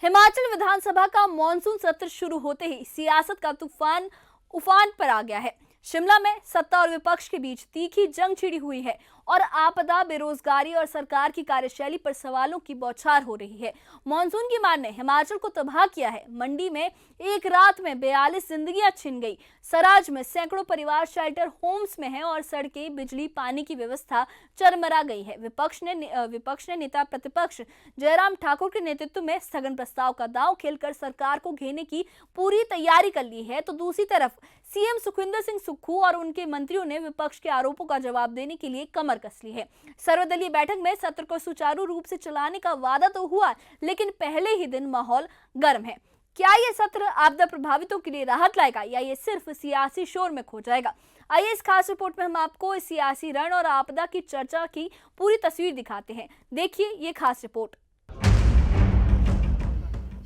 हिमाचल विधानसभा का मॉनसून सत्र शुरू होते ही सियासत का तूफान उफान पर आ गया है। शिमला में सत्ता और विपक्ष के बीच तीखी जंग छिड़ी हुई है और आपदा, बेरोजगारी और सरकार की कार्यशैली पर सवालों की बौछार हो रही है। मॉनसून की मार ने हिमाचल को तबाह किया है। मंडी में एक रात में 42 जिंदगियां छिन गई। सराज में सैकड़ों परिवार शेल्टर होम्स में हैं और सड़कें, बिजली, पानी की व्यवस्था चरमरा गई है। विपक्ष ने नेता प्रतिपक्ष जयराम ठाकुर के नेतृत्व में स्थगन प्रस्ताव का दांव खेलकर सरकार को घेरने की पूरी तैयारी कर ली है, तो दूसरी तरफ सीएम सुखविंदर सिंह सुक्खू और उनके मंत्रियों ने विपक्ष के आरोपों का जवाब देने के लिए कमर कस ली है। सर्वदलीय बैठक में सत्र को सुचारू रूप से चलाने का वादा तो हुआ, लेकिन पहले ही दिन माहौल गर्म है। क्या ये सत्र आपदा प्रभावितों के लिए राहत लाएगा या ये सिर्फ सियासी शोर में खो जाएगा? आइए इस खास रिपोर्ट में हम आपको इस सियासी रण और आपदा की चर्चा की पूरी तस्वीर दिखाते हैं। देखिए ये खास रिपोर्ट।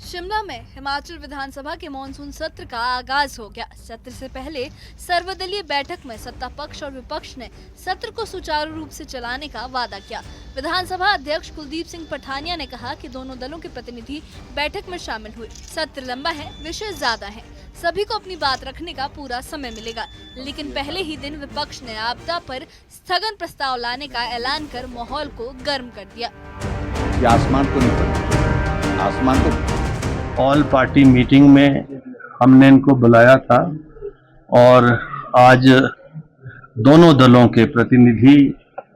शिमला में हिमाचल विधानसभा के मॉनसून सत्र का आगाज हो गया। सत्र से पहले सर्वदलीय बैठक में सत्ता पक्ष और विपक्ष ने सत्र को सुचारू रूप से चलाने का वादा किया। विधानसभा अध्यक्ष कुलदीप सिंह पठानिया ने कहा कि दोनों दलों के प्रतिनिधि बैठक में शामिल हुए। सत्र लंबा है, विषय ज्यादा है, सभी को अपनी बात रखने का पूरा समय मिलेगा, लेकिन पहले ही दिन विपक्ष ने आपदा पर स्थगन प्रस्ताव लाने का ऐलान कर माहौल को गर्म कर दिया। आसमान को नहीं, आसमान को ऑल पार्टी मीटिंग में हमने इनको बुलाया था और आज दोनों दलों के प्रतिनिधि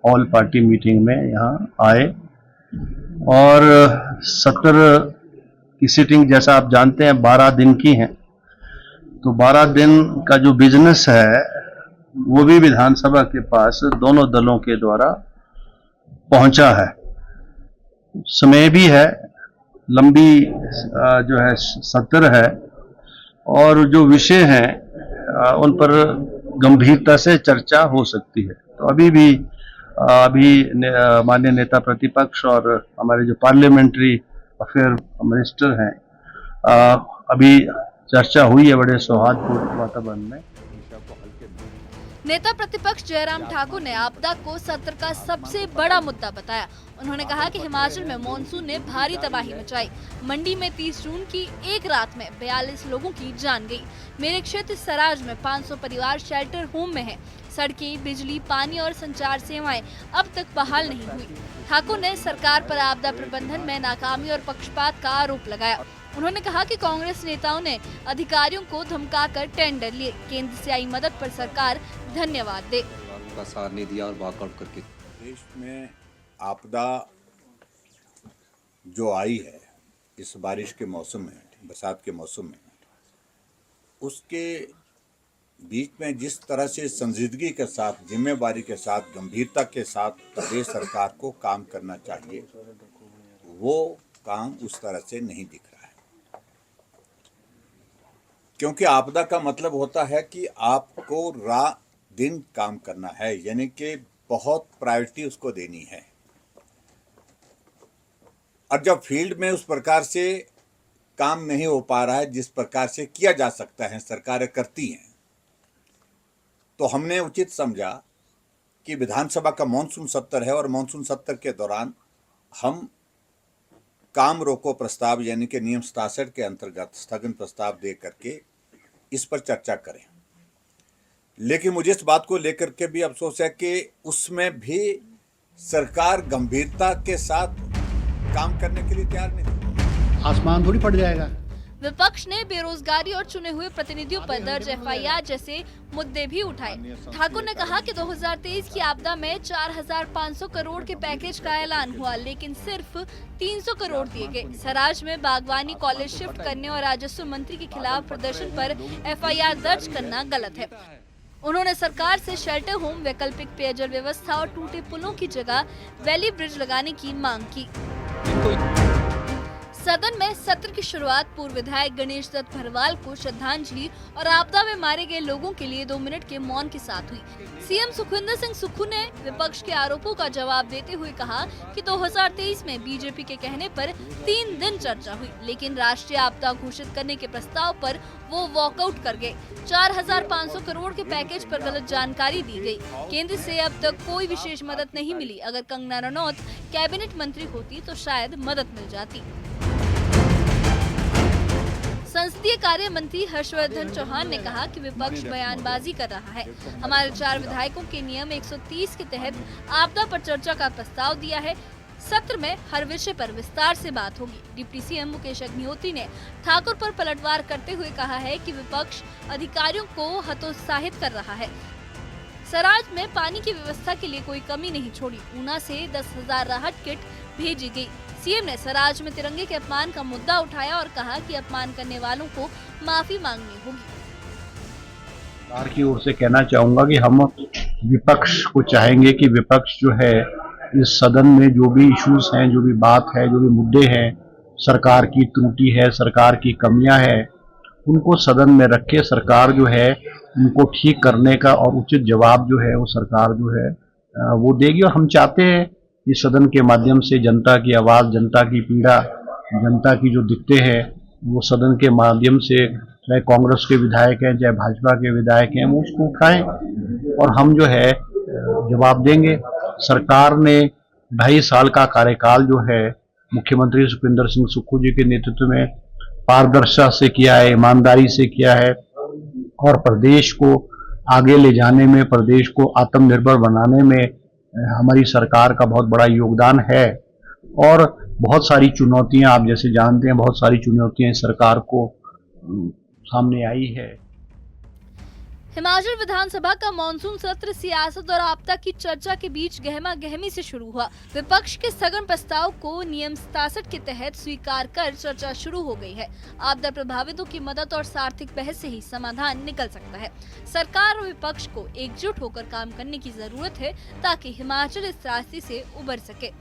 ऑल पार्टी मीटिंग में यहाँ आए और सत्र की सीटिंग जैसा आप जानते हैं 12 दिन की है, तो 12 दिन का जो बिजनेस है वो भी विधानसभा के पास दोनों दलों के द्वारा पहुंचा है। समय भी है, लंबी जो है सत्र है और जो विषय हैं उन पर गंभीरता से चर्चा हो सकती है। तो अभी माननीय नेता प्रतिपक्ष और हमारे जो पार्लियामेंट्री अफेयर मिनिस्टर हैं, अभी चर्चा हुई है बड़े सौहार्दपूर्ण वातावरण में। नेता प्रतिपक्ष जयराम ठाकुर ने आपदा को सत्र का सबसे बड़ा मुद्दा बताया। उन्होंने कहा कि हिमाचल में मॉनसून ने भारी तबाही मचाई। मंडी में 30 जून की एक रात में 42 लोगों की जान गई। मेरे क्षेत्र सराज में 500 परिवार शेल्टर होम में हैं। सड़कें, बिजली, पानी और संचार सेवाएं अब तक बहाल नहीं हुई। ठाकुर ने सरकार पर आपदा प्रबंधन में नाकामी और पक्षपात का आरोप लगाया। उन्होंने कहा कि कांग्रेस नेताओं ने अधिकारियों को धमकाकर टेंडर लिए। केंद्र से आई मदद पर सरकार धन्यवाद दे। का साथ नहीं दिया और वॉकआउट करके देश में आपदा जो आई है इस बारिश के मौसम में, बरसात के मौसम में, उसके बीच में जिस तरह से संजीदगी के साथ, जिम्मेवारी के साथ, गंभीरता के साथ प्रदेश सरकार को काम करना चाहिए, वो काम उस तरह से नहीं दिख रहा है। क्योंकि आपदा का मतलब होता है कि आपको रात दिन काम करना है, यानी कि बहुत प्रायोरिटी उसको देनी है। और जब फील्ड में उस प्रकार से काम नहीं हो पा रहा है जिस प्रकार से किया जा सकता है, सरकारें करती हैं, तो हमने उचित समझा कि विधानसभा का मॉनसून सत्र है और मॉनसून सत्र के दौरान हम काम रोको प्रस्ताव यानी कि नियम 67 के अंतर्गत स्थगन प्रस्ताव दे करके इस पर चर्चा करें। लेकिन मुझे इस बात को लेकर के भी अफसोस है कि उसमें भी सरकार गंभीरता के साथ काम करने के लिए तैयार नहीं। आसमान थोड़ी फट जाएगा। विपक्ष ने बेरोजगारी और चुने हुए प्रतिनिधियों पर दर्ज एफआईआर जैसे मुद्दे भी उठाए। ठाकुर ने कहा कि 2023 की आपदा में 4,500 करोड़ के पैकेज का ऐलान हुआ, लेकिन सिर्फ 300 करोड़ दिए गए। सराज में बागवानी कॉलेज शिफ्ट करने और राजस्व मंत्री के खिलाफ प्रदर्शन पर एफआईआर दर्ज करना गलत है। उन्होंने सरकार से शेल्टर होम, वैकल्पिक पेयजल व्यवस्था और टूटे पुलों की जगह वैली ब्रिज लगाने की मांग की। सदन में सत्र की शुरुआत पूर्व विधायक गणेश दत्त भरवाल को श्रद्धांजलि और आपदा में मारे गए लोगों के लिए 2 मिनट के मौन के साथ हुई। सीएम सुखविंदर सिंह सुक्खू ने विपक्ष के आरोपों का जवाब देते हुए कहा कि 2023 में बीजेपी के कहने पर 3 दिन चर्चा हुई, लेकिन राष्ट्रीय आपदा घोषित करने के प्रस्ताव पर वो वॉकआउट कर गए। 4,500 करोड़ के पैकेज पर गलत जानकारी दी गई। केंद्र से अब तक कोई विशेष मदद नहीं मिली। अगर कंगना रनौत कैबिनेट मंत्री होती तो शायद मदद मिल जाती। संसदीय कार्य मंत्री हर्षवर्धन चौहान ने कहा कि विपक्ष बयानबाजी कर रहा है। हमारे 4 विधायकों के नियम 130 के तहत आपदा पर चर्चा का प्रस्ताव दिया है। सत्र में हर विषय पर विस्तार से बात होगी। डिप्टी सीएम मुकेश अग्निहोत्री ने ठाकुर पर पलटवार करते हुए कहा है कि विपक्ष अधिकारियों को हतोत्साहित कर रहा है। सराज में पानी की व्यवस्था के लिए कोई कमी नहीं छोड़ी। ऊना से 10,000 राहत किट भेजी गई। सीएम ने सराज में तिरंगे के अपमान का मुद्दा उठाया और कहा कि अपमान करने वालों को माफी मांगनी होगी। सरकार की ओर से कहना चाहूंगा कि हम विपक्ष को चाहेंगे कि विपक्ष जो है इस सदन में जो भी इश्यूज हैं, जो भी बात है, जो भी मुद्दे हैं, सरकार की त्रुटि है, सरकार की कमियां हैं, उनको सदन में रखे सरकार जो है उनको ठीक करने का और उचित जवाब जो है वो सरकार जो है वो देगी। और हम चाहते हैं इस सदन के माध्यम से जनता की आवाज़, जनता की पीड़ा, जनता की जो दिक्कतें हैं वो सदन के माध्यम से, चाहे कांग्रेस के विधायक हैं चाहे भाजपा के विधायक हैं, वो उसको उठाएं और हम जो है जवाब देंगे। सरकार ने 2.5 साल का कार्यकाल जो है मुख्यमंत्री सुखविंदर सिंह सुक्खू जी के नेतृत्व में पारदर्शिता से किया है, ईमानदारी से किया है और प्रदेश को आगे ले जाने में, प्रदेश को आत्मनिर्भर बनाने में हमारी सरकार का बहुत बड़ा योगदान है। और बहुत सारी चुनौतियां, आप जैसे जानते हैं, बहुत सारी चुनौतियां सरकार को सामने आई है। हिमाचल विधानसभा का मॉनसून सत्र सियासत और आपदा की चर्चा के बीच गहमा गहमी से शुरू हुआ। विपक्ष के स्थगन प्रस्ताव को नियम 67 के तहत स्वीकार कर चर्चा शुरू हो गई है। आपदा प्रभावितों की मदद और सार्थक बहस से ही समाधान निकल सकता है। सरकार और विपक्ष को एकजुट होकर काम करने की जरूरत है ताकि हिमाचल इस त्रासदी से उबर सके।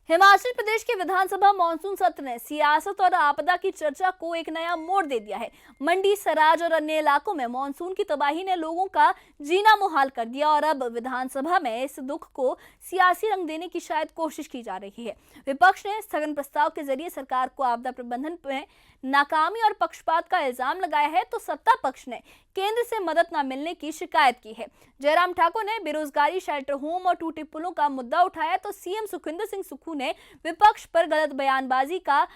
हिमाचल प्रदेश के विधानसभा मॉनसून सत्र ने सियासत और आपदा की चर्चा को एक नया मोड़ दे दिया है। मंडी, सराज और अन्य इलाकों में मॉनसून की तबाही ने लोगों का जीना मुहाल कर दिया और अब विधानसभा में इस दुख को सियासी रंग देने की शायद कोशिश की जा रही है। विपक्ष ने स्थगन प्रस्ताव के जरिए सरकार को आपदा प्रबंधन में नाकामी और पक्षपात का इल्जाम लगाया है, तो सत्ता पक्ष ने केंद्र से मदद न मिलने की शिकायत की है। जयराम ठाकुर ने बेरोजगारी, शेल्टर होम और टूटे पुलों का मुद्दा उठाया, तो सीएम सुखविंदर सिंह सुक्खू ने विपक्ष पर गलत बयानबाजी का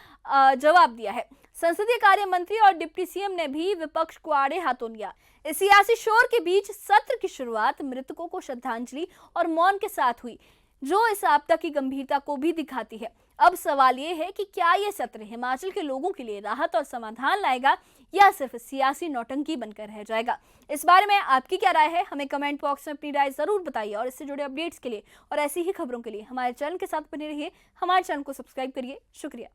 जवाब दिया है। संसदीय कार्य मंत्री और डिप्टी सीएम ने भी विपक्ष को आड़े हाथों लिया। इस सियासी शोर के बीच सत्र की शुरुआत मृतकों को श्रद्धांजलि और मौन के साथ हुई, जो इस आपदा की गंभीरता को भी दिखाती है। अब सवाल ये है कि क्या ये सत्र हिमाचल के लोगों के लिए राहत और समाधान लाएगा या सिर्फ सियासी नौटंकी बनकर रह जाएगा। इस बारे में आपकी क्या राय है, हमें कमेंट बॉक्स में अपनी राय जरूर बताइए। और इससे जुड़े अपडेट्स के लिए और ऐसी ही खबरों के लिए हमारे चैनल के साथ बने रहिए। हमारे चैनल को सब्सक्राइब करिए। शुक्रिया।